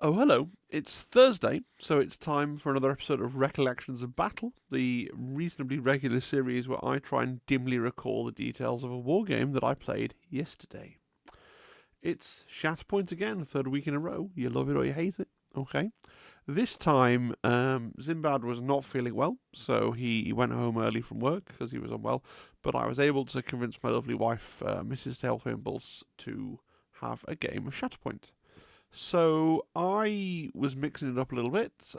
Oh, hello. It's Thursday, so it's time for another episode of Recollections of Battle, the reasonably regular series where I try and dimly recall the details of a war game that I played yesterday. It's Shatterpoint again, third week in a row. You love it or you hate it. Okay. This time, Zimbad was not feeling well, so he went home early from work because he was unwell. But I was able to convince my lovely wife, Mrs. Tailwimbles, to have a game of Shatterpoint. So I was mixing it up a little bit.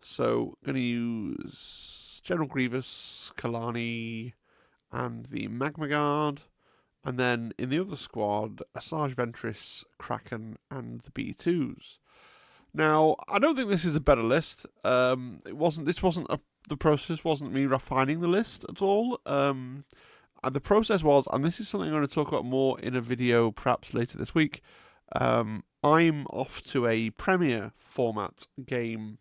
So going to use General Grievous, Kalani, and the Magma Guard. And then in the other squad, Ashaji, Ventress, Kraken, and the B2s. Now, I don't think this is a better list. It wasn't. This wasn't the process. Wasn't me refining the list at all. And the process was, and this is something I'm going to talk about more in a video, perhaps later this week. I'm off to a Premier format game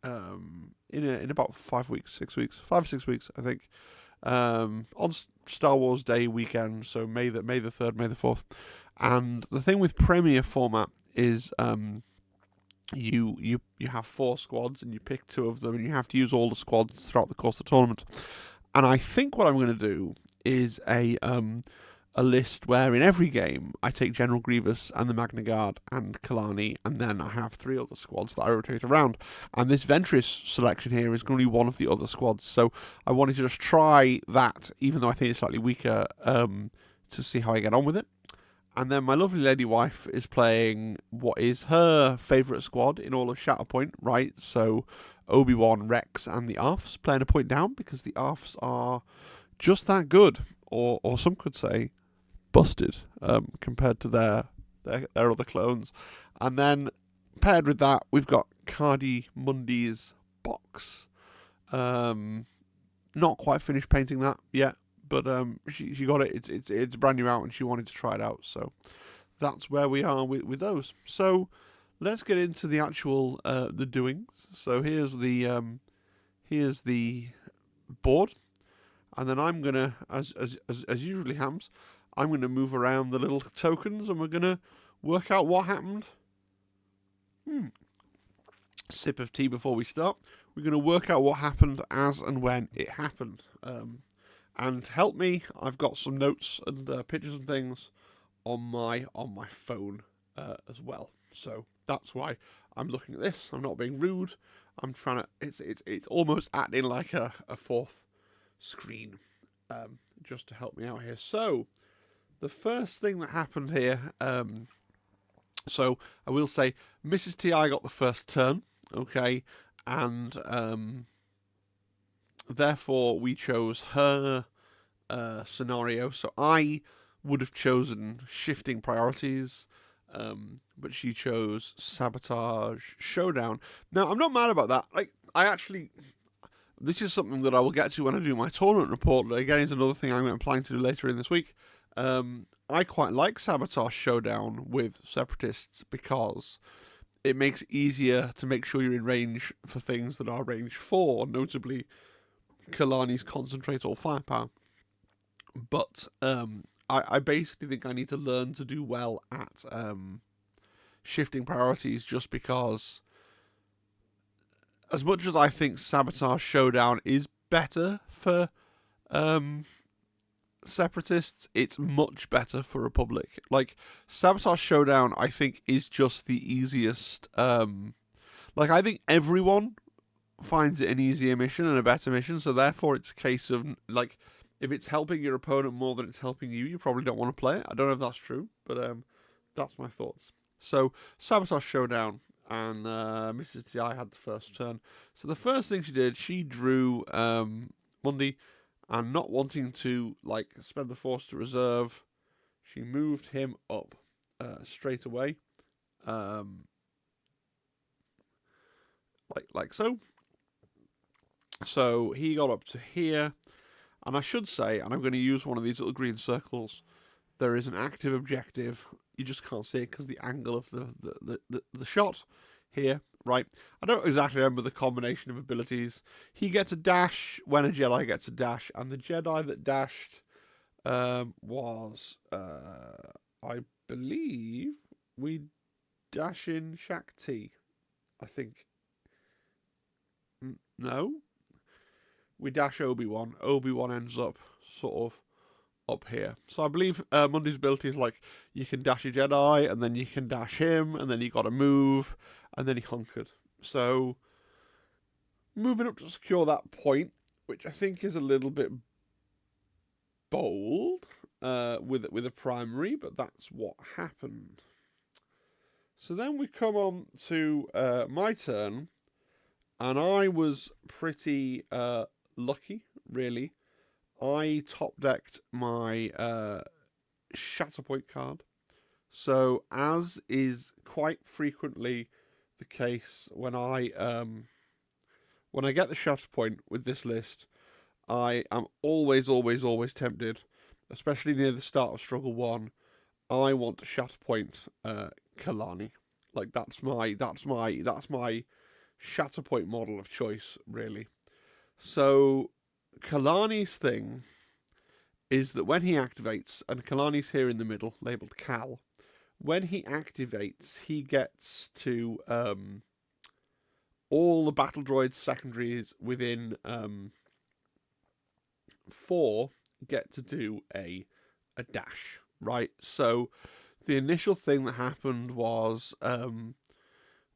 in about 5 weeks, 6 weeks, 5 or 6 weeks, I think. On Star Wars Day weekend, so May the 3rd, May the 4th. And the thing with Premier format is you have 4 squads and you pick 2 of them and you have to use all the squads throughout the course of the tournament. And I think what I'm going to do is a list where in every game I take General Grievous and the Magna Guard and Kalani, and then I have 3 other squads that I rotate around. And this Ventress selection here is going to be one of the other squads. So I wanted to just try that, even though I think it's slightly weaker, to see how I get on with it. And then my lovely lady wife is playing what is her favourite squad in all of Shatterpoint, right? So Obi-Wan, Rex, and the Arfs, playing a point down because the Arfs are just that good, or some could say busted, compared to their other clones. And then paired with that, we've got Ki-Adi-Mundi's box. Not quite finished painting that yet, but she got it. It's brand new out, and she wanted to try it out. So that's where we are with those. So let's get into the actual the doings. So here's the board, and then I'm gonna, as usually hams, I'm gonna move around the little tokens, and we're gonna work out what happened. Sip of tea before we start. We're gonna work out what happened as and when it happened. And help me, I've got some notes and pictures and things on my phone as well. So that's why I'm looking at this. I'm not being rude. I'm trying to. It's almost acting like a fourth screen, just to help me out here. So the first thing that happened here. So I will say, Mrs. Ti got the first turn. Okay, and therefore we chose her scenario. So I would have chosen shifting priorities, but she chose sabotage showdown. Now I'm not mad about that. Like, this is something that I will get to when I do my tournament report. Again, is another thing I'm planning to do later in this week. I quite like sabotage showdown with separatists because it makes it easier to make sure you're in range for things that are range 4, notably Kalani's concentrate all firepower. But I basically think I need to learn to do well at shifting priorities, just because, as much as I think sabotage showdown is better for separatists, it's much better for Republic. Like, sabotage showdown, I think, is just the easiest. I think everyone finds it an easier mission and a better mission, so therefore it's a case of, like, if it's helping your opponent more than it's helping you, you probably don't want to play it. I don't know if that's true, but that's my thoughts. So sabotage showdown, and Mrs. Ti had the first turn. So the first thing she did, she drew Mundi. And not wanting to, like, spend the force to reserve, she moved him up straight away, like so. So he got up to here, and I should say, and I'm going to use one of these little green circles, there is an active objective. You just can't see it because the angle of the shot here. Right, I don't exactly remember the combination of abilities. He gets a dash when a Jedi gets a dash, and the Jedi that dashed was, I believe, we dash in Shakti, I think. No? We dash Obi-Wan. Obi-Wan ends up sort of up here. So I believe Mundi's ability is like, you can dash a Jedi, and then you can dash him, and then you got to move, and then he hunkered. So, moving up to secure that point, which I think is a little bit bold with a primary, but that's what happened. So then we come on to my turn, and I was pretty lucky, really. I top decked my Shatterpoint card. So, as is quite frequently the case when I get the Shatterpoint with this list, I am always tempted, especially near the start of Struggle 1. I want to Shatterpoint Kalani. Like that's my Shatterpoint model of choice, really. So Kalani's thing is that when he activates, and Kalani's here in the middle, labelled Cal, when he activates, he gets to all the battle droids secondaries within 4 get to do a dash, right? So the initial thing that happened was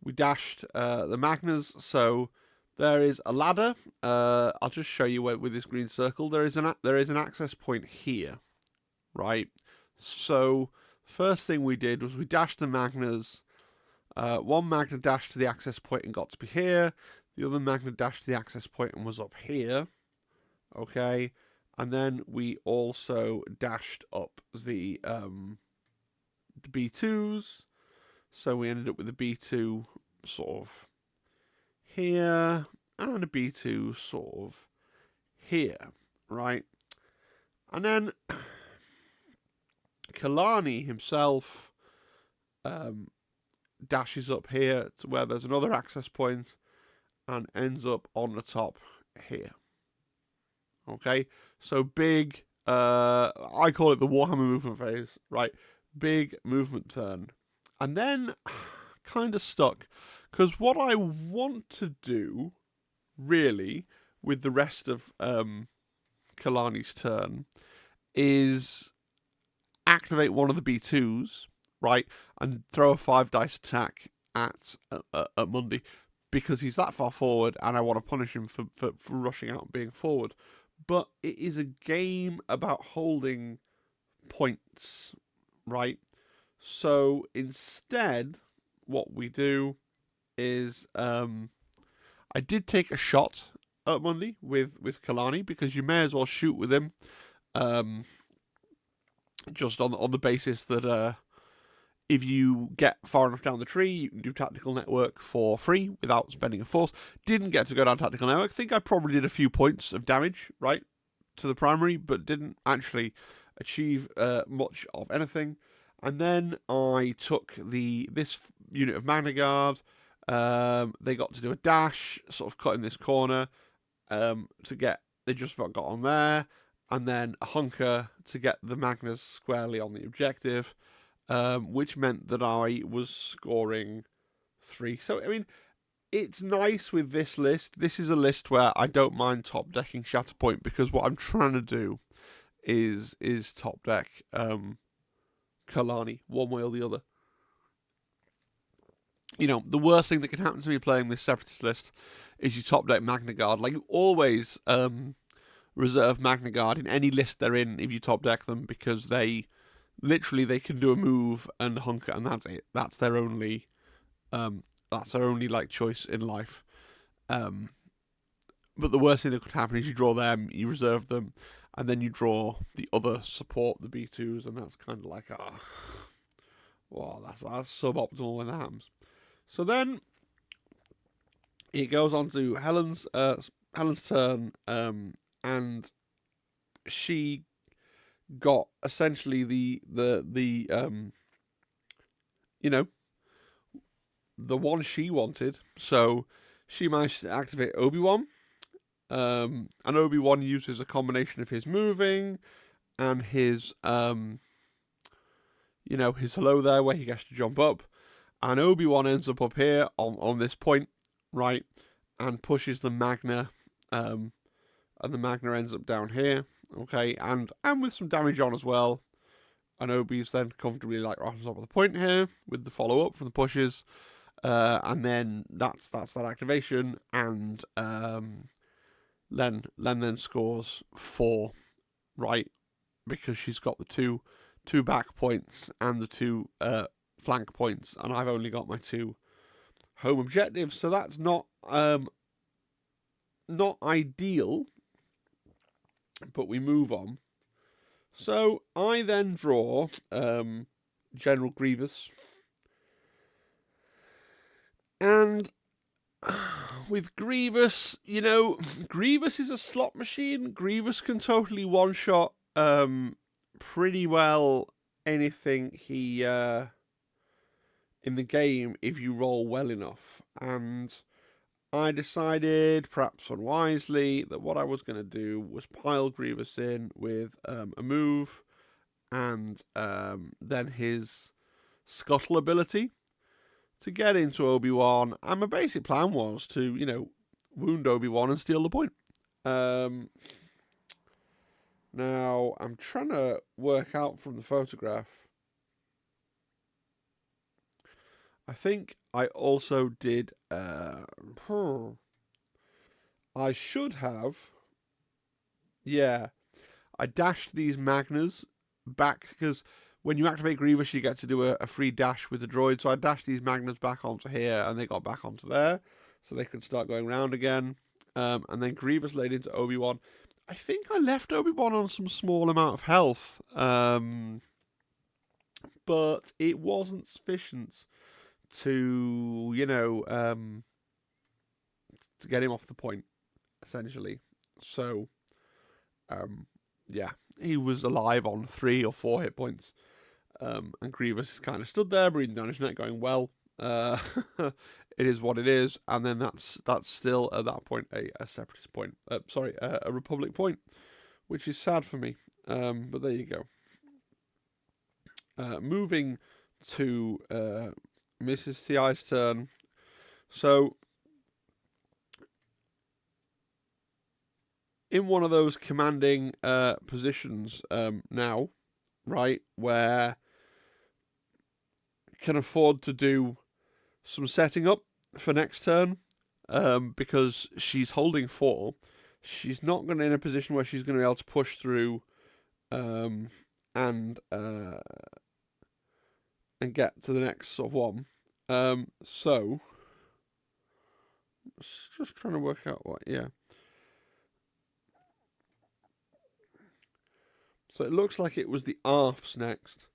we dashed the Magnas. So there is a ladder. I'll just show you with this green circle. There is an access point here, right? So first thing we did was we dashed the Magnas. One Magna dashed to the access point and got to be here. The other Magna dashed to the access point and was up here. Okay. And then we also dashed up the B2s. So we ended up with a B2 sort of here and a B2 sort of here, right? And then Kalani himself dashes up here to where there's another access point and ends up on the top here. Okay, so big, I call it the Warhammer movement phase, right? Big movement turn. And then kind of stuck, because what I want to do, really, with the rest of Kalani's turn, is activate one of the B2s, right, and throw a 5-dice attack at Mundi, because he's that far forward, and I want to punish him for rushing out and being forward. But it is a game about holding points, right? So instead, what we do is I did take a shot at Mundi with Kalani, because you may as well shoot with him, just on the basis that if you get far enough down the tree, you can do Tactical Network for free without spending a force. Didn't get to go down Tactical Network. I think I probably did a few points of damage, right, to the primary, but didn't actually achieve much of anything. And then I took this unit of Magna Guard. They got to do a dash, sort of cutting this corner to get. They just about got on there, and then a hunker to get the Magnas squarely on the objective. Which meant that I was scoring 3. So, I mean, it's nice with this list. This is a list where I don't mind top decking Shatterpoint, because what I'm trying to do is top deck Kalani, one way or the other. You know, the worst thing that can happen to me playing this Separatist list is you top deck Magna Guard. Like, you always reserve Magna Guard in any list they're in if you top deck them, because they can do a move and hunker, and that's it. That's their only like choice in life. But the worst thing that could happen is you draw them, you reserve them, and then you draw the other support, the B2s, and that's kind of like, wow, that's suboptimal when that happens. So then it goes on to Helen's turn, and she got essentially the one she wanted. So she managed to activate Obi-Wan, and Obi-Wan uses a combination of his moving and his his hello there, where he gets to jump up, And Obi-Wan ends up here on this point, right, and pushes the Magna, and the Magna ends up down here, okay, and with some damage on as well. And Obi's then comfortably like right on top of the point here with the follow up from the pushes, and then that's that activation, and Len then scores 4, right, because she's got the two back points and the 2 flank points, and I've only got my 2 home objectives, so that's not ideal. But we move on. So I then draw General Grievous, and with Grievous, Grievous is a slot machine. Grievous can totally one-shot pretty well anything he in the game if you roll well enough. And I decided, perhaps unwisely, that what I was going to do was pile Grievous in with a move and then his scuttle ability to get into Obi-Wan. And my basic plan was to, wound Obi-Wan and steal the point. Now, I'm trying to work out from the photograph. I think I also did... I should have... Yeah. I dashed these Magnas back, because when you activate Grievous, you get to do a free dash with the droid. So I dashed these Magnas back onto here, and they got back onto there, so they could start going round again. And then Grievous laid into Obi-Wan. I think I left Obi-Wan on some small amount of health, but it wasn't sufficient to, to get him off the point, essentially. So, yeah, he was alive on 3 or 4 hit points. And Grievous kind of stood there, breathing down his neck, going, well, it is what it is. And then that's still, at that point, a Separatist point. A Republic point, which is sad for me. But there you go. Moving to Mrs. T.I.'s turn. So, in one of those commanding positions now, right, where can afford to do some setting up for next turn, because she's holding 4. She's not going to in a position where she's going to be able to push through and get to the next sort of one. So just trying to work out what, yeah. So it looks like it was the ARFs next.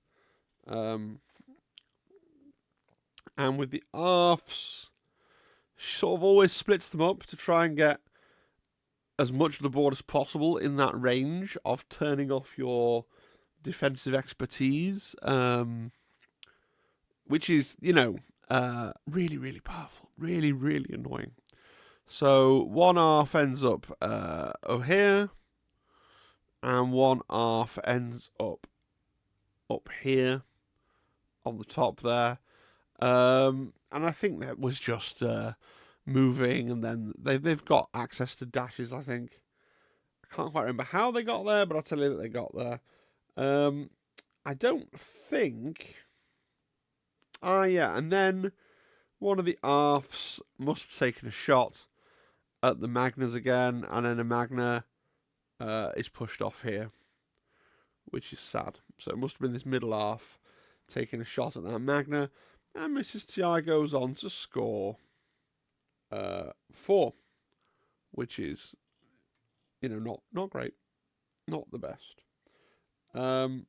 And with the ARFs, she sort of always splits them up to try and get as much of the board as possible in that range of turning off your defensive expertise, which is, really, really powerful, really, really annoying. So one ARF ends up over here, and one ARF ends up here on the top there. And I think that was just moving, and then they've got access to dashes, I think. I can't quite remember how they got there, but I'll tell you that they got there. I don't think... yeah, and then one of the ARFs must have taken a shot at the Magnas again, and then a Magna is pushed off here, which is sad. So it must have been this middle ARF taking a shot at that Magna, and Mrs. T.I. goes on to score 4, which is, not great, not the best. And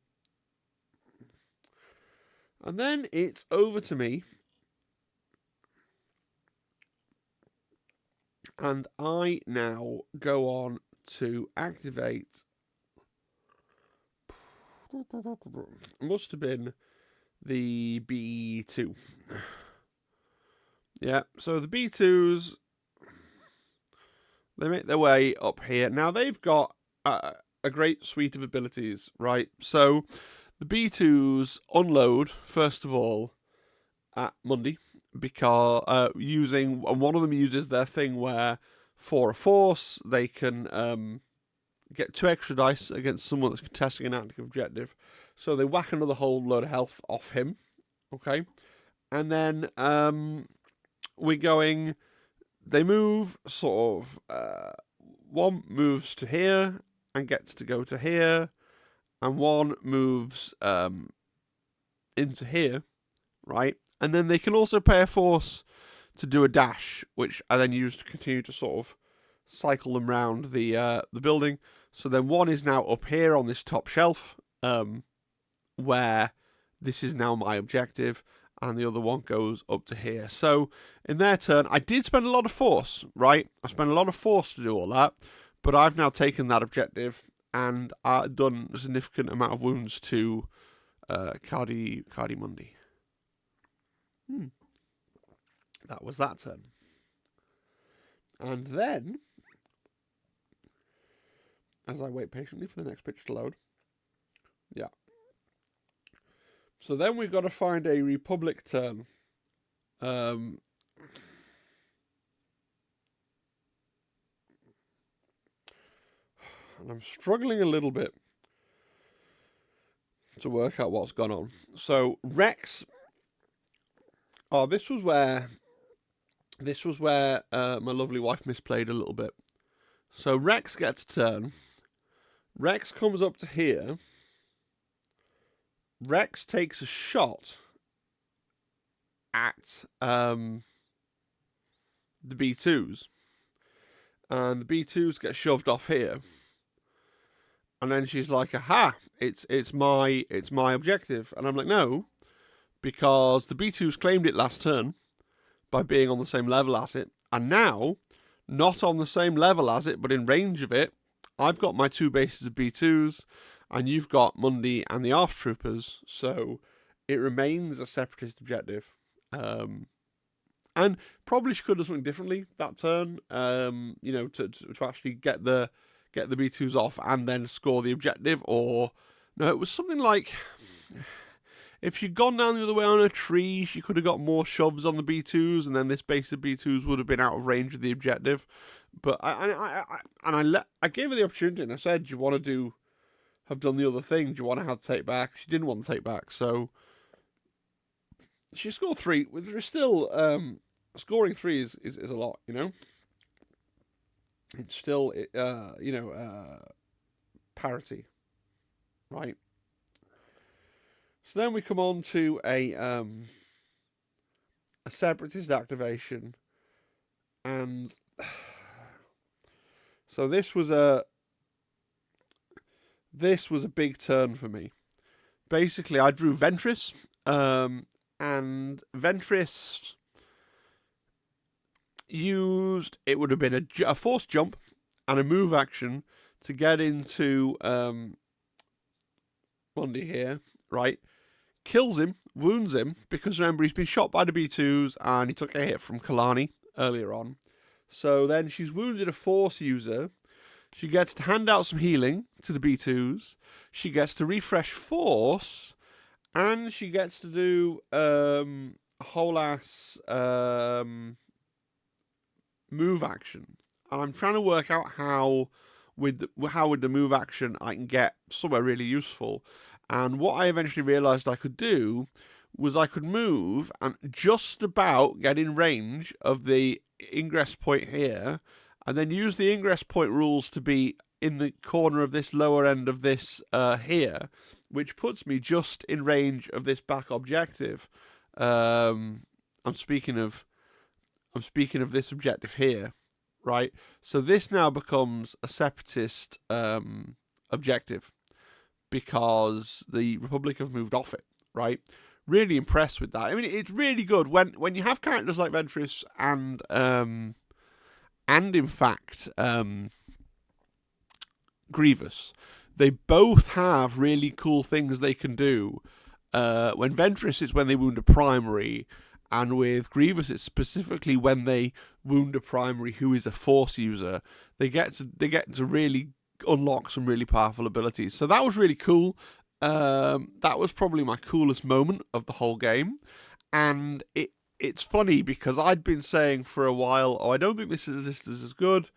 then it's over to me, and I now go on to activate. Must have been the B2. Yeah, so the B2s, they make their way up here. Now, they've got a great suite of abilities, right? So the B2s unload, first of all, at Mundi because and one of them uses their thing where for a force they can get 2 extra dice against someone that's contesting an active objective. So they whack another whole load of health off him. Okay, and then they move sort of. One moves to here and gets to go to here, and one moves into here, right? And then they can also pay a force to do a dash, which I then use to continue to sort of cycle them round the building. So then one is now up here on this top shelf, where this is now my objective, and the other one goes up to here. So in their turn, I did spend a lot of force, right? I spent a lot of force to do all that, but I've now taken that objective and done a significant amount of wounds to Ki-Adi-Mundi. That was that turn. And then, as I wait patiently for the next picture to load, yeah. So then we've got to find a Republic turn. And I'm struggling a little bit to work out what's gone on. So Rex. Oh, this was where my lovely wife misplayed a little bit. So Rex gets a turn. Rex comes up to here. Rex takes a shot at the B2s. And the B2s get shoved off here. And then she's like, aha, it's my objective. And I'm like, no, because the B2s claimed it last turn by being on the same level as it. And now, not on the same level as it, but in range of it, I've got my 2 bases of B2s, and you've got Mundi and the ARF troopers, so it remains a separatist objective. And probably she could have done something differently that turn, to actually get the B2s off and then score the objective. Or no, it was something like, if she'd gone down the other way on a tree, she could have got more shoves on the B2s, and then this base of B2s would have been out of range of the objective. But I gave her the opportunity, and I said, "Do you want to have done the other thing? Do you want to have to take back?" She didn't want to take back, so she scored 3. There's still scoring 3 is a lot, you know. It's still parity, right? So then we come on to a separatist activation, and so this was a big turn for me. Basically, I drew Ventress, and Ventress used, it would have been a force jump and a move action to get into Mundi here, right? Kills him, wounds him, because remember, he's been shot by the B2s and he took a hit from Kalani earlier on. So then she's wounded a force user. She gets to hand out some healing to the B2s. She gets to refresh force, and she gets to do a whole ass move action. And I'm trying to work out how with the move action I can get somewhere really useful. And what I eventually realised I could do was I could move and just about get in range of the ingress point here, and then use the ingress point rules to be in the corner of this lower end of this here, which puts me just in range of this back objective. I'm speaking of this objective here, right? So this now becomes a separatist objective because the Republic have moved off it, right? Really impressed with that. I mean, it's really good when you have characters like Ventress and in fact Grievous. They both have really cool things they can do. When Ventress, it's when they wound a primary, and with Grievous, it's specifically when they wound a primary who is a force user. They get to really unlock some really powerful abilities. So that was really cool. That was probably my coolest moment of the whole game. And it's funny because I'd been saying for a while, oh, I don't think this is as good.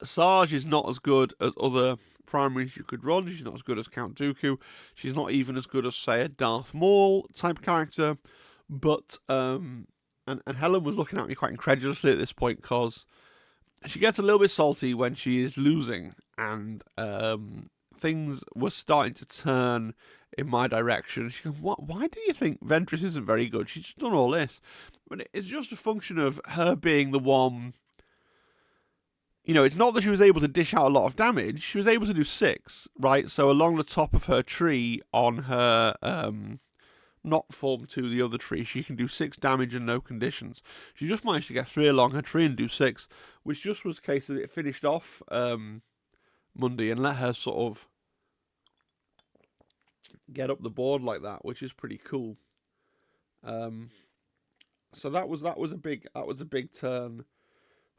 Sarge is not as good as other primaries you could run. She's not as good as Count Dooku. She's not even as good as, say, a Darth Maul type character. But and Helen was looking at me quite incredulously at this point because she gets a little bit salty when she is losing, and things were starting to turn in my direction. She goes, "What? Why do you think Ventress isn't very good? She's just done all this." But it's just a function of her being the one. You know, it's not that she was able to dish out a lot of damage. She was able to do 6, right? So along the top of her tree on her not form to the other tree, she can do 6 damage and no conditions. She just managed to get 3 along her tree and do 6, which just was a case that it finished off Mundi and let her sort of get up the board like that, which is pretty cool. So that was a big turn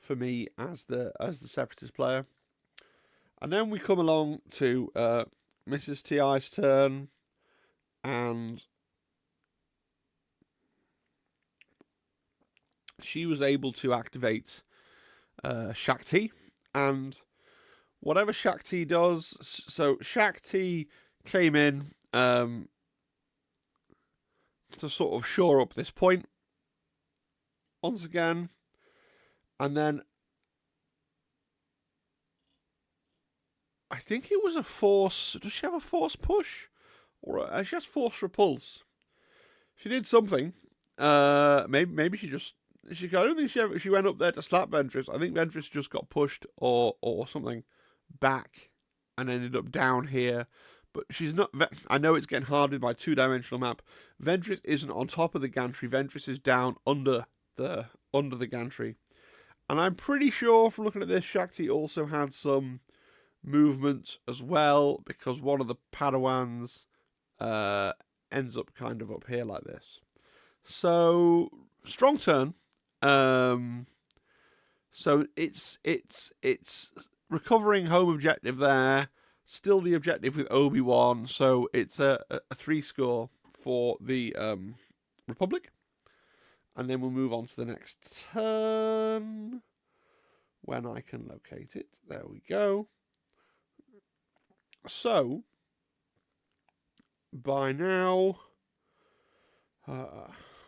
for me as the Separatist player. And then we come along to Mrs. T.I.'s turn, and she was able to activate Shakti, and whatever Shakti does, so Shakti came in to sort of shore up this point once again, and then I think it was a force. Does she have a force push, or she has force repulse? She did something. Maybe she just. I don't think she went up there to slap Ventress. I think Ventress just got pushed or something back and ended up down here. But she's not. I know it's getting hard with my 2-dimensional map. Ventress isn't on top of the gantry. Ventress is down under the gantry. And I'm pretty sure from looking at this, Shakti also had some movement as well, because one of the Padawans ends up kind of up here like this. So strong turn. So it's recovering home objective there. Still the objective with Obi-Wan. So it's a 3 score for the Republic. And then we'll move on to the next turn when I can locate it. There we go. So, by now,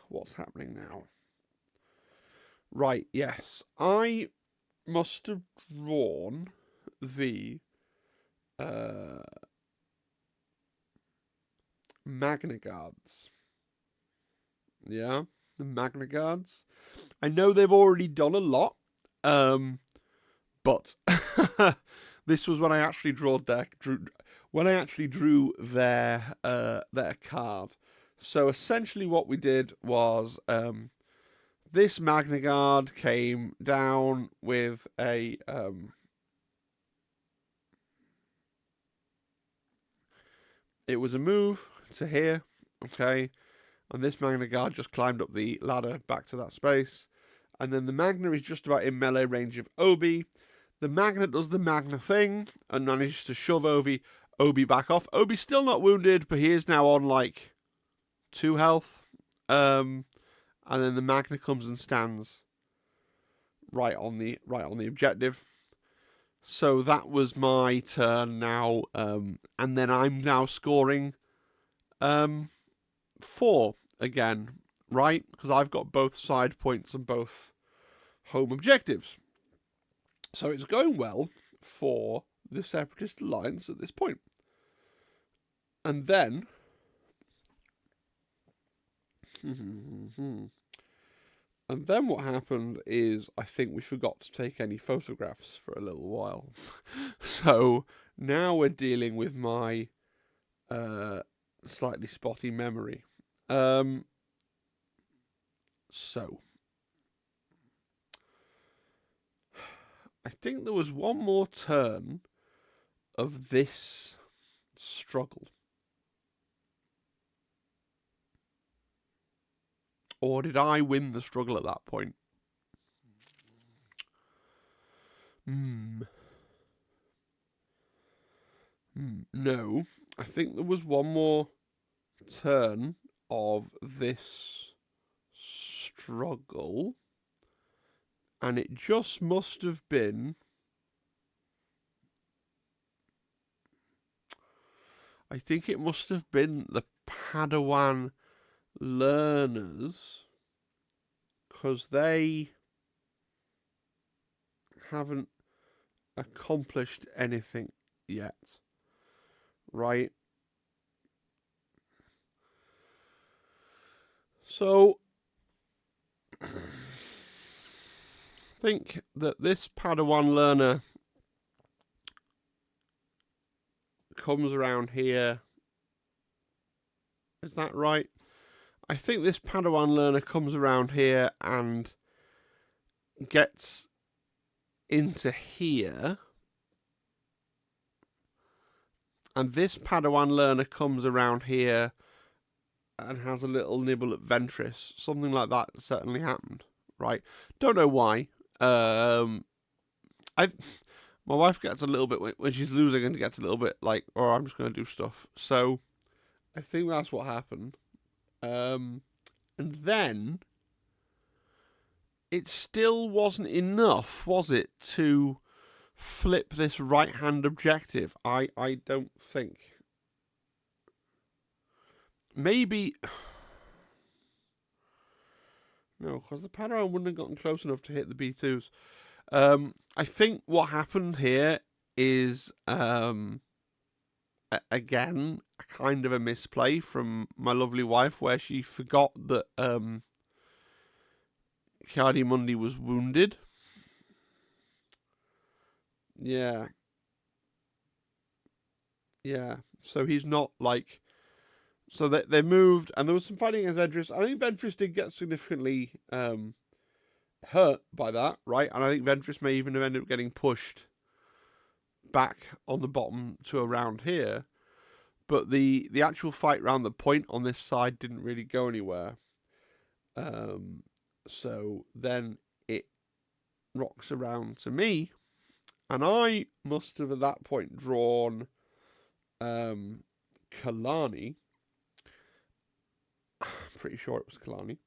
what's happening now? Right, yes. I must have drawn the Magna Guards. Yeah, the Magna Guards. I know they've already done a lot, but this was when I actually drew their card. So essentially, what we did was this Magna Guard came down with a it was a move to here, okay, and this Magna Guard just climbed up the ladder back to that space, and then the Magna is just about in melee range of Obi. The Magna does the Magna thing and manages to shove Obi back off. Obi's still not wounded, but he is now on like 2 health. And then the Magna comes and stands right on the objective. So that was my turn now, and then I'm now scoring 4 again, right? Because I've got both side points and both home objectives. So it's going well for the Separatist Alliance at this point. And then what happened is I think we forgot to take any photographs for a little while. So now we're dealing with my slightly spotty memory. So I think there was one more turn of this struggle. Or did I win the struggle at that point? No. I think there was one more turn of this struggle, and it just must have been, I think it must have been the Padawan learners, because they haven't accomplished anything yet, right? So I think that this Padawan learner comes around here. Is that right? I think this Padawan learner comes around here and gets into here. And this Padawan learner comes around here and has a little nibble at Ventress. Something like that certainly happened, right? Don't know why. My wife gets a little bit, when she's losing, and gets a little bit like, oh, I'm just going to do stuff. So I think that's what happened. And then it still wasn't enough, was it, to flip this right-hand objective? I don't think. Maybe... No, because the Padawan wouldn't have gotten close enough to hit the B2s. I think what happened here is, again, a kind of a misplay from my lovely wife, where she forgot that Ki-Adi-Mundi was wounded. Yeah. Yeah. So he's not like... So they moved, and there was some fighting against Ventress. I think Ventress did get significantly hurt by that, right? And I think Ventress may even have ended up getting pushed back on the bottom to around here. But the actual fight around the point on this side didn't really go anywhere. So then it rocks around to me, and I must have at that point drawn Kalani. I'm pretty sure it was Kalani.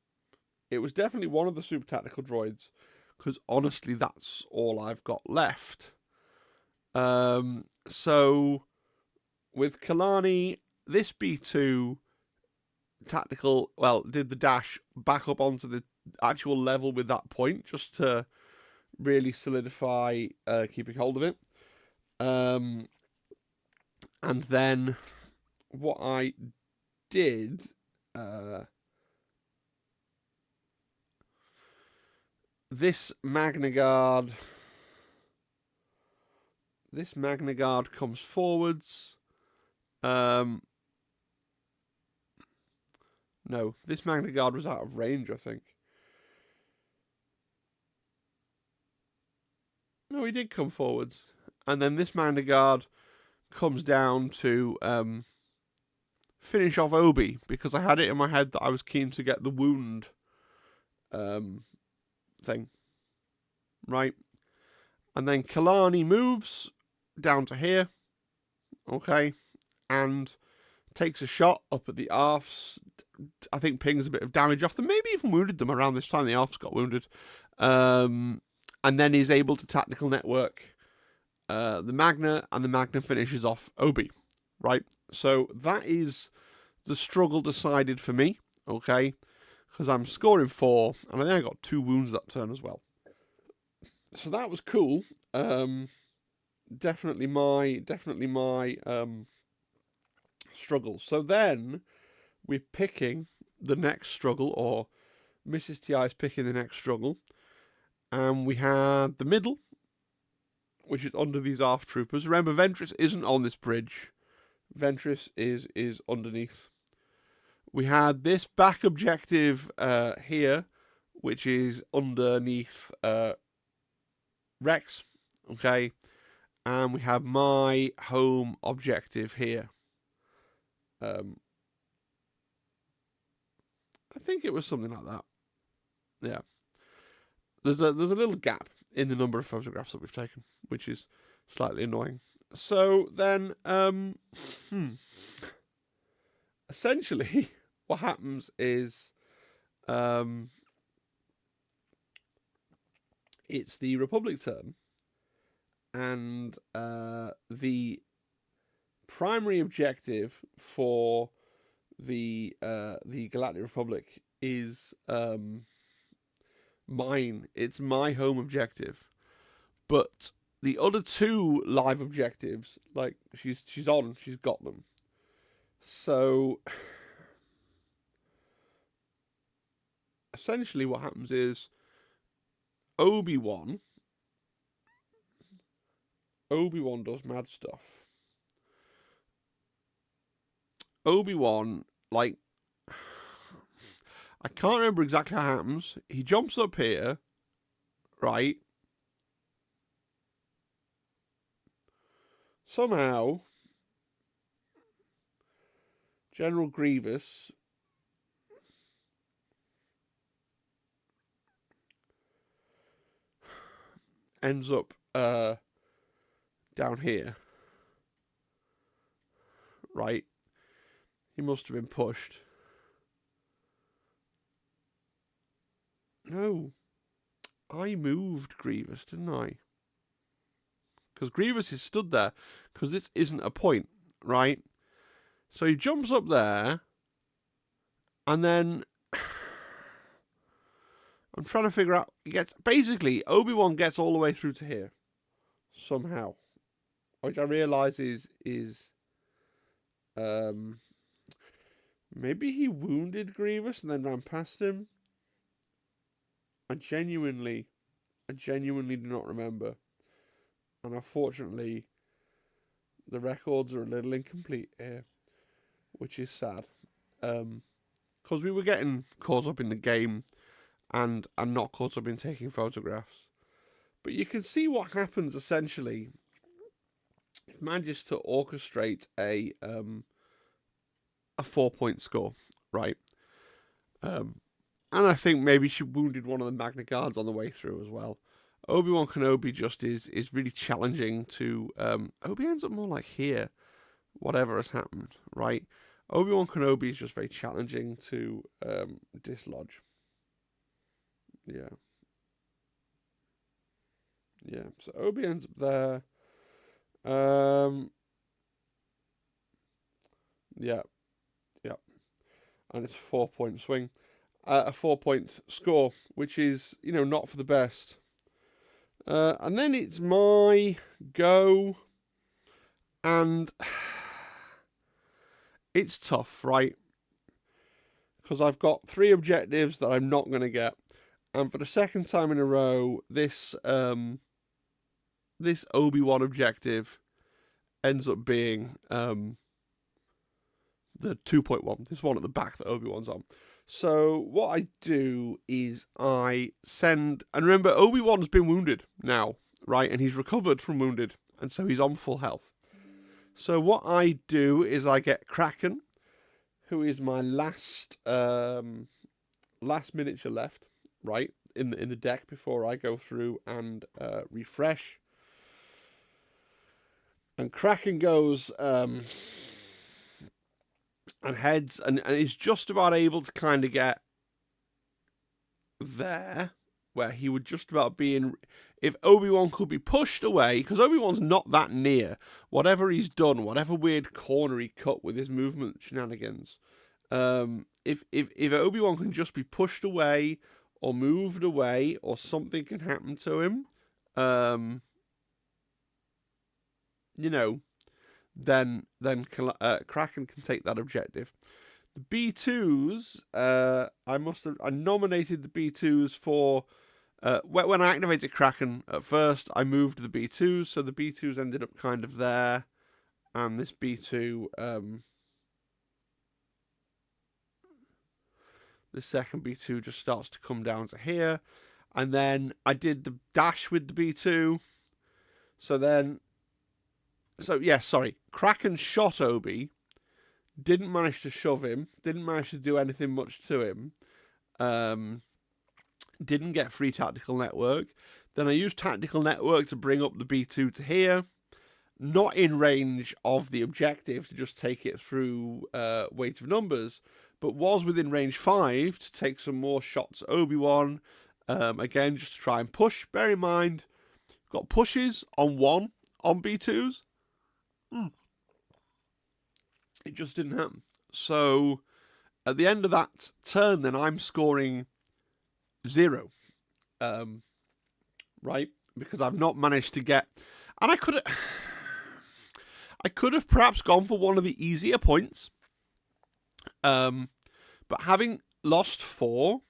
It was definitely one of the super tactical droids, because honestly, that's all I've got left. So with Kalani, this B2 tactical, well, did the dash back up onto the actual level with that point, just to really solidify keeping hold of it. And then what I did, this Magna Guard comes forwards. No, this Magna Guard was out of range, I think. No, he did come forwards. And then this Magna Guard comes down to finish off Obi, because I had it in my head that I was keen to get the wound thing. Right? And then Kalani moves down to here. Okay? And takes a shot up at the Arfs. I think pings a bit of damage off them. Maybe even wounded them around this time the Arfs got wounded. And then is able to tactical network the Magna, and the Magna finishes off Obi. Right? So that is the struggle decided for me. Okay? Because I'm scoring 4, and I think I got 2 wounds that turn as well. So that was cool. Definitely my struggle. So then we're picking the next struggle, or Mrs. TI is picking the next struggle, and we had the middle, which is under these ARF troopers. Remember, Ventress isn't on this bridge. Ventress is underneath. We had this back objective here, which is underneath Rex. Okay. And we have my home objective here. I think it was something like that. Yeah. There's a little gap in the number of photographs that we've taken, which is slightly annoying. So then, essentially, what happens is it's the Republic turn, and the primary objective for the Galactic Republic is mine. It's my home objective, but the other two live objectives, like she's got them. So essentially, what happens is Obi-Wan does mad stuff. Obi-Wan, like, I can't remember exactly how it happens. He jumps up here, right? Somehow, General Grievous ends up down here, right? He must have been pushed. No, I moved Grievous, didn't I? Because Grievous is stood there, because this isn't a point, right? So he jumps up there, and then I'm trying to figure out. Basically Obi-Wan gets all the way through to here somehow, which I realise is maybe he wounded Grievous and then ran past him. I genuinely do not remember, and unfortunately, the records are a little incomplete here, which is sad. Because we were getting caught up in the game, and not caught up in taking photographs. But you can see what happens essentially. It manages to orchestrate a 4-point score, right? And I think maybe she wounded one of the Magna Guards on the way through as well. Obi-Wan Kenobi just is really challenging to... Obi ends up more like here, whatever has happened, right? Obi-Wan Kenobi is just very challenging to dislodge. Yeah. Yeah, so Obi ends up there. Yeah. And it's a 4-point swing. A 4-point score, which is, not for the best. And then it's my go. And it's tough, right? Because I've got 3 objectives that I'm not going to get. And for the second time in a row, this Obi-Wan objective ends up being the 2.1. This one at the back that Obi-Wan's on. So what I do is I send... And remember, Obi-Wan's been wounded now, right? And he's recovered from wounded. And so he's on full health. So what I do is I get Kraken, who is my last miniature left, right, in the deck before I go through and refresh. And Kraken goes and heads, and is just about able to kind of get there, where he would just about be in... If Obi-Wan could be pushed away, because Obi-Wan's not that near, whatever he's done, whatever weird corner he cut with his movement shenanigans, if Obi-Wan can just be pushed away or moved away or something can happen to him, then Kraken can take that objective. The B2s, I nominated the B2s for... when I activated Kraken at first, I moved the B2s, so the B2s ended up kind of there, and this B2, the second B2 just starts to come down to here, and then I did the dash with the B2, Kraken shot Obi, didn't manage to shove him, didn't manage to do anything much to him, didn't get free Tactical Network. Then I used Tactical Network to bring up the B2 to here, not in range of the objective to just take it through weight of numbers, but was within range 5 to take some more shots at Obi-Wan. Again, just to try and push. Bear in mind, got pushes on 1 on B2s. It just didn't happen. So at the end of that turn, then I'm scoring 0. Right? Because I've not managed to get... And I could have perhaps gone for one of the easier points. But having lost 4,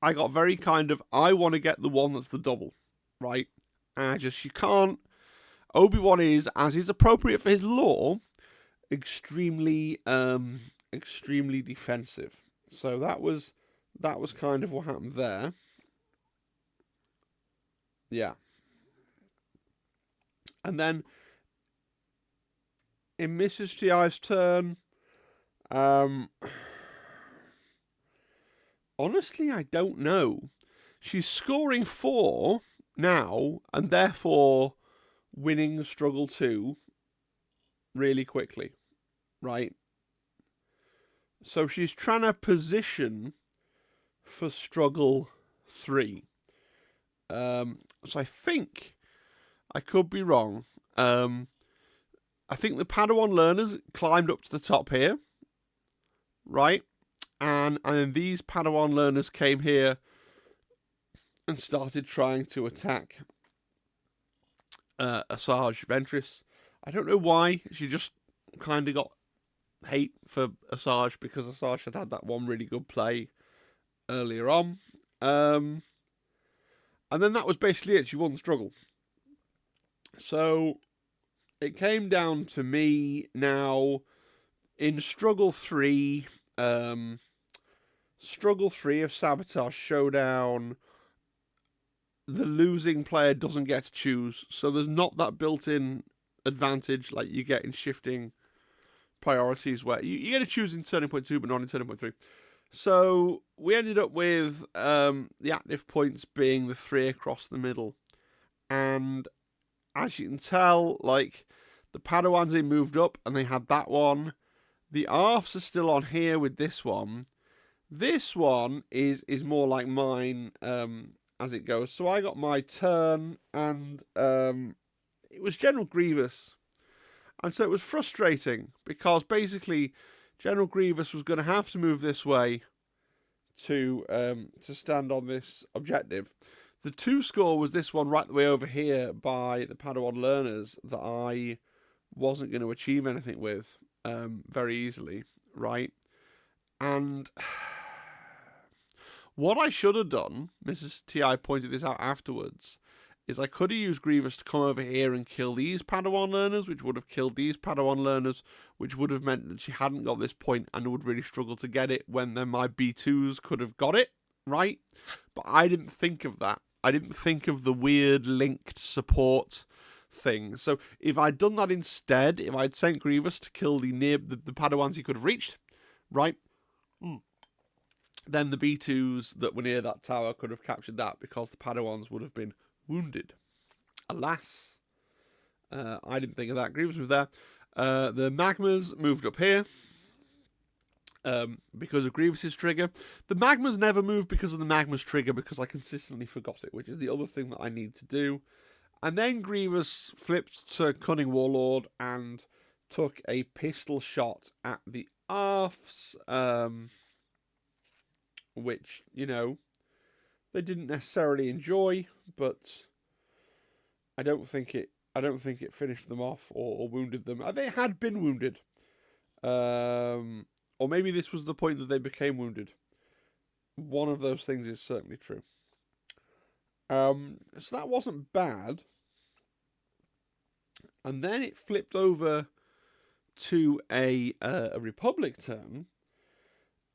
I got very kind of, I want to get the one that's the double. Right? And you can't... Obi-Wan is, as is appropriate for his lore, extremely defensive. So that was kind of what happened there. Yeah. And then in Mrs. T.I.'s turn, honestly, I don't know. She's scoring 4 now, and therefore winning struggle 2 really quickly, right? So she's trying to position for struggle 3. So I think, I could be wrong, I think the Padawan learners climbed up to the top here, right? And these Padawan learners came here and started trying to attack Ashaji, Ventress. I don't know why. She just kind of got hate for Ashaji because Ashaji had that one really good play earlier on. And then that was basically it. She won the struggle. So it came down to me now in struggle 3. Struggle 3 of Sabotage Showdown. The losing player doesn't get to choose, so there's not that built-in advantage like you get in shifting priorities, where you get to choose in turning point 2 but not in turning point 3. So we ended up with the active points being the 3 across the middle, and as you can tell, like, the Padawans, they moved up and they had that one. The ARFs are still on here with this one. This one is more like mine as it goes. So I got my turn, and it was General Grievous. And so it was frustrating because basically General Grievous was going to have to move this way to stand on this objective. The 2 score was this one right the way over here by the Padawan learners that I wasn't going to achieve anything with very easily, right? And what I should have done, Mrs. T.I. pointed this out afterwards, is I could have used Grievous to come over here and kill these Padawan learners, which would have killed these Padawan learners, which would have meant that she hadn't got this point and would really struggle to get it when then my B2s could have got it, right? But I didn't think of that. I didn't think of the weird linked support thing. So if I'd done that instead, if I'd sent Grievous to kill the Padawans he could have reached, right? Then the B2s that were near that tower could have captured that because the Padawans would have been wounded. Alas, I didn't think of that. Grievous was there. The Magmas moved up here because of Grievous's trigger. The Magmas never moved because of the Magmas trigger because I consistently forgot it, which is the other thing that I need to do. And then Grievous flipped to Cunning Warlord and took a pistol shot at the ARFs, which, you know, they didn't necessarily enjoy, but I don't think it finished them off or wounded them. They had been wounded, or maybe this was the point that they became wounded. One of those things is certainly true. So that wasn't bad. And then it flipped over to a Republic turn,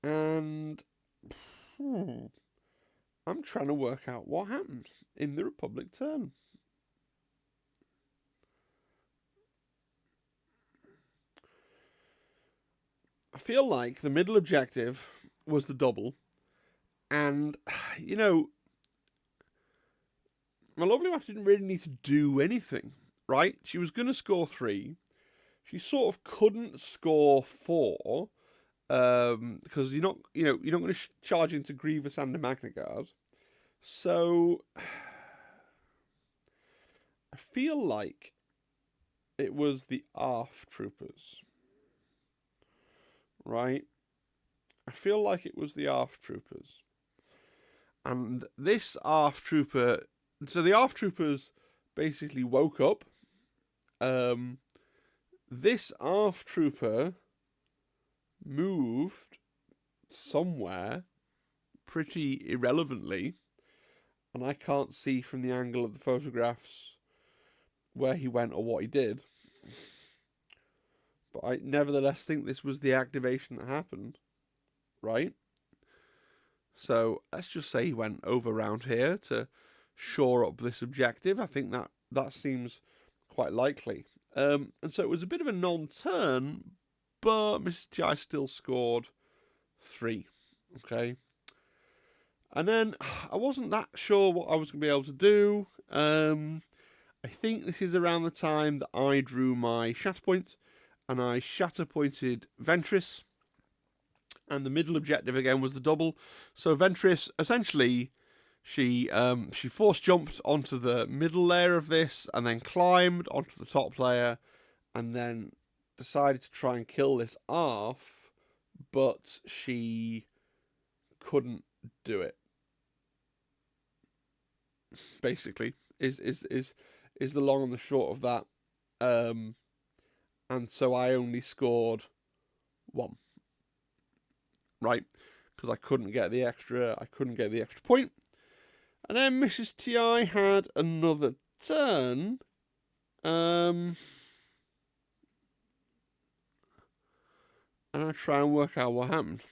and I'm trying to work out what happened in the Republic turn. I feel like the middle objective was the double, and, you know, my lovely wife didn't really need to do anything, right? She was going to score 3. She sort of couldn't score 4, because you're not going to charge into Grievous and the Magna Guard. So I feel like it was the ARF troopers, right? I feel like it was the ARF troopers, and this ARF trooper. So the ARF troopers basically woke up. This ARF trooper moved somewhere pretty irrelevantly, and I can't see from the angle of the photographs where he went or what he did. But I nevertheless think this was the activation that happened, right? So let's just say he went over around here to shore up this objective. I think that seems quite likely. And so it was a bit of a non-turn, but Mrs. T.I. still scored 3. Okay. And then I wasn't that sure what I was going to be able to do. I think this is around the time that I drew my Shatterpoint, and I Shatterpointed Ventress. And the middle objective again was the double. So Ventress, essentially, she force jumped onto the middle layer of this, and then climbed onto the top layer, and then decided to try and kill this ARF, but she couldn't do it. Basically, is the long and the short of that. And so I only scored 1. Right, because I couldn't get the extra point. And then Mrs. T.I. had another turn. And I try and work out what happened.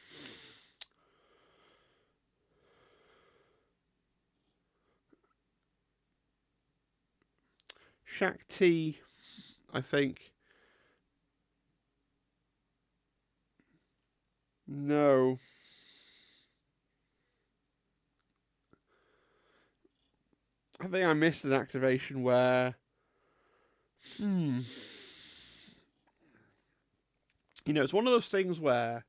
Shakti, I think. No. I think I missed an activation where... it's one of those things where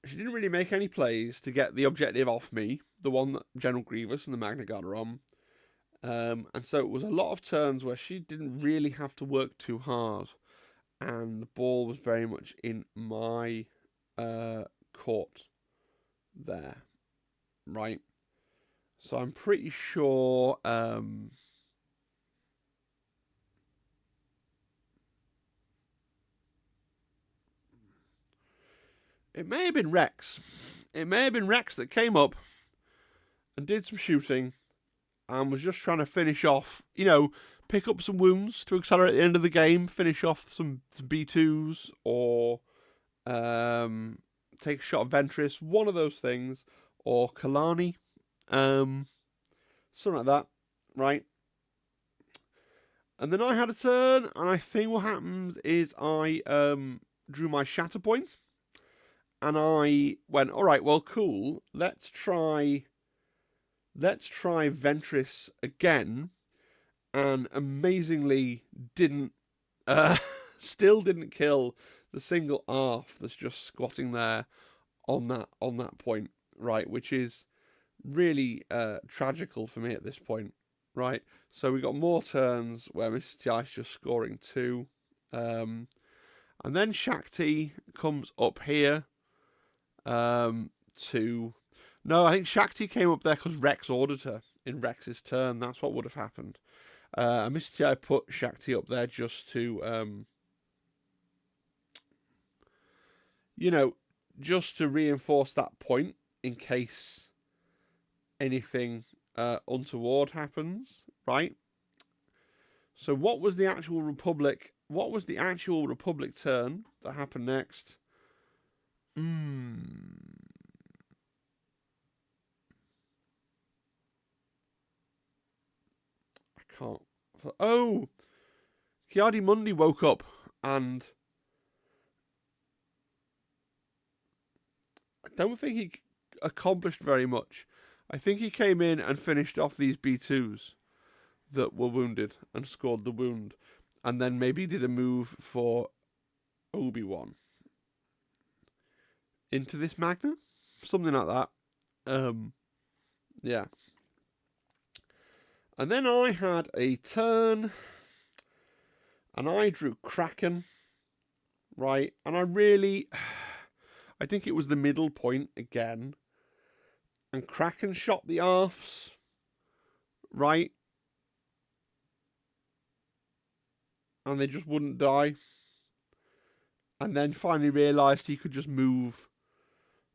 she didn't really make any plays to get the objective off me, the one that General Grievous and the Magna Guard are on. And so it was a lot of turns where she didn't really have to work too hard. And the ball was very much in my court there. Right? So I'm pretty sure... it may have been Rex. It may have been Rex that came up and did some shooting and was just trying to finish off, pick up some wounds to accelerate the end of the game, finish off some B2s, or take a shot at Ventress, one of those things, or Kalani, something like that, right? And then I had a turn, and I think what happens is I drew my Shatterpoint, and I went, all right, well, cool, let's try Ventress again, and amazingly still didn't kill the single ARF that's just squatting there on that point, right? Which is really tragical for me at this point, right? So we got more turns where Mrs. T.I.'s just scoring 2, and then Shakti comes up here to... No, I think Shakti came up there because Rex ordered her in Rex's turn. That's what would have happened. And Mr. T.I. put Shakti up there just to, just to reinforce that point in case anything untoward happens, right? So what was the actual Republic? What was the actual Republic turn that happened next? I can't. Oh, Ki-Adi-Mundi woke up and I don't think he accomplished very much. I think he came in and finished off these B2s that were wounded and scored the wound, and then maybe did a move for Obi-Wan. into this magnet, something like that. Yeah. And then I had a turn, and I drew Kraken, right? And I think it was the middle point again, and Kraken shot the arse, right? And they just wouldn't die. And then finally realised he could just move,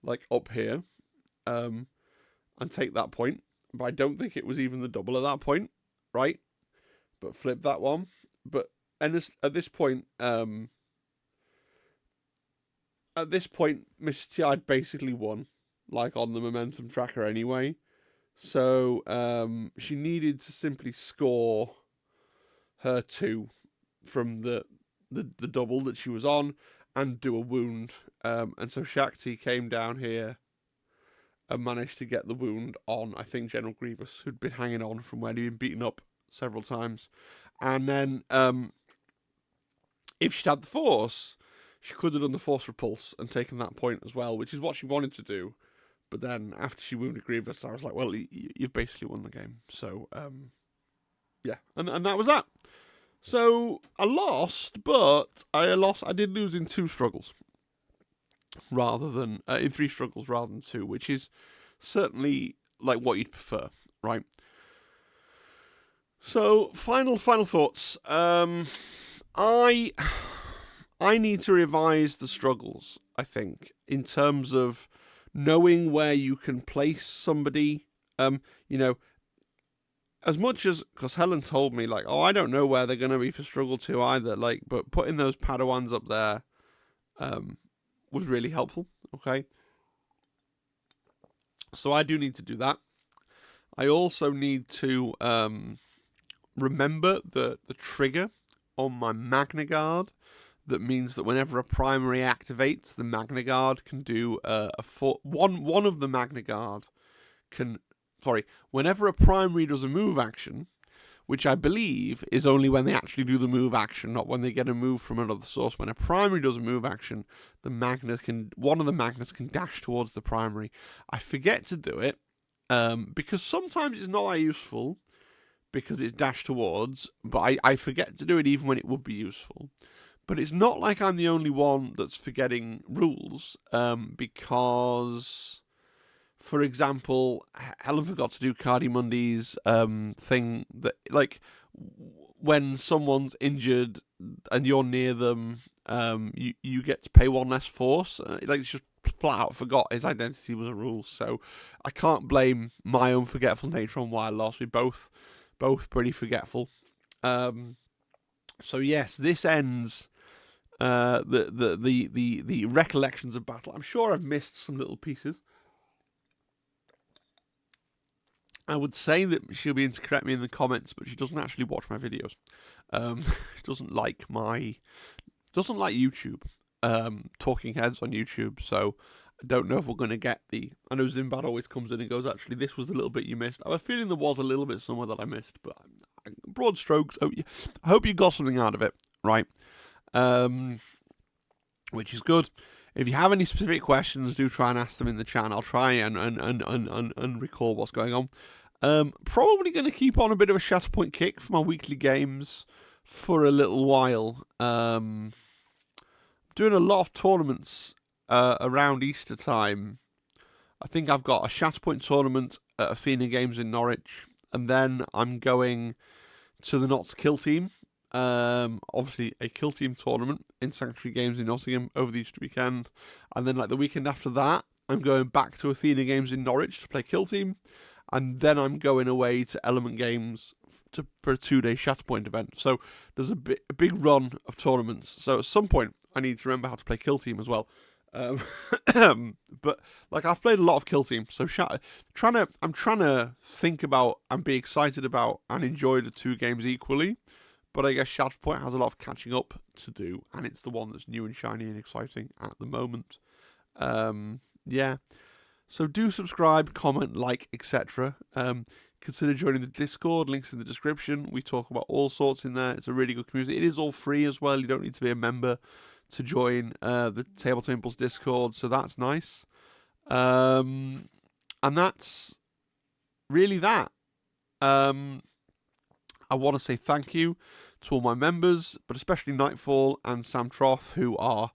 like, up here, and take that point. But I don't think it was even the double at that point, right? But flip that one. But at this point, Mrs. T I'd basically won, like, on the momentum tracker anyway. So she needed to simply score her 2 from the double that she was on and do a wound. And so Shakti came down here and managed to get the wound on, I think, General Grievous, who'd been hanging on from when he'd been beaten up several times. And then if she'd had the Force, she could have done the Force Repulse and taken that point as well, which is what she wanted to do. But then after she wounded Grievous, I was like, well, you've basically won the game. So, yeah. And that was that. So I lost, but I did lose in 2 struggles. Rather than in 3 struggles rather than 2, which is certainly like what you'd prefer, right? So final thoughts. I need to revise the struggles, I think, in terms of knowing where you can place somebody. As much as, because Helen told me, like, oh, I don't know where they're going to be for struggle 2 either, like, but putting those Padawans up there was really helpful, okay? So I do need to do that. I also need to remember the trigger on my Magna Guard. That means that whenever a primary activates, the Magna Guard can do one of the Magna Guard can... Sorry, whenever a primary does a move action, which I believe is only when they actually do the move action, not when they get a move from another source. When a primary does a move action, one of the magnets can dash towards the primary. I forget to do it, because sometimes it's not that useful, because it's dash towards, but I forget to do it even when it would be useful. But it's not like I'm the only one that's forgetting rules, because... For example, Helen forgot to do Ki-Adi-Mundi's thing that, like, when someone's injured and you're near them, you get to pay 1 less force. Like, it's just flat out forgot his identity was a rule. So I can't blame my own forgetful nature on why I lost. We both pretty forgetful. So yes, this ends the recollections of battle. I'm sure I've missed some little pieces. I would say that she'll be able to correct me in the comments, but she doesn't actually watch my videos. She doesn't like YouTube, talking heads on YouTube. So I don't know if we're going to get I know Zimbad always comes in and goes, actually, this was the little bit you missed. I have a feeling there was a little bit somewhere that I missed, but broad strokes. I hope you got something out of it, right? Which is good. If you have any specific questions, do try and ask them in the chat. I'll try and recall what's going on. Probably going to keep on a bit of a Shatterpoint kick for my weekly games for a little while. Doing a lot of tournaments around Easter time. I think I've got a Shatterpoint tournament at Athena Games in Norwich, and then I'm going to the Not to Kill team. Obviously a Kill Team tournament in Sanctuary Games in Nottingham over the Easter weekend, and then like the weekend after that I'm going back to Athena Games in Norwich to play Kill Team, and then I'm going away to Element Games for a 2-day Shatterpoint event. So there's a big run of tournaments, so at some point I need to remember how to play Kill Team as well. But like, I've played a lot of Kill Team, so I'm trying to think about and be excited about and enjoy the 2 games equally. But I guess Shatterpoint has a lot of catching up to do, and it's the one that's new and shiny and exciting at the moment. Yeah. So do subscribe, comment, like, etc. Consider joining the Discord, links in the description. We talk about all sorts in there. It's a really good community. It is all free as well. You don't need to be a member to join the Tabletop Impulse Discord, so that's nice. And that's really that. I want to say thank you to all my members, but especially Nightfall and Sam Troth, who are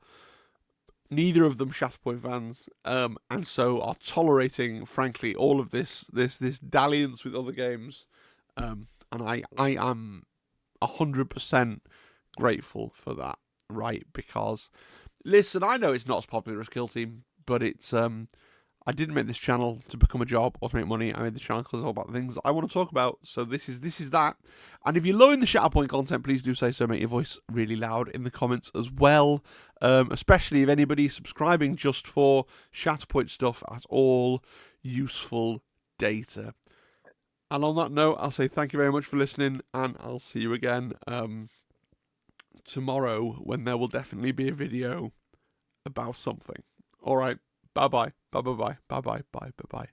neither of them Shatterpoint fans, and so are tolerating, frankly, all of this dalliance with other games. And I am 100% grateful for that, right? Because, listen, I know it's not as popular as Kill Team, but it's I didn't make this channel to become a job or to make money. I made the channel because it's all about the things I want to talk about. So this is that. And if you're loving the Shatterpoint content, please do say so. Make your voice really loud in the comments as well. Especially if anybody's subscribing just for Shatterpoint stuff at all useful data. And on that note, I'll say thank you very much for listening, and I'll see you again tomorrow, when there will definitely be a video about something. All right. Bye-bye. Bye-bye. Bye-bye. Bye-bye.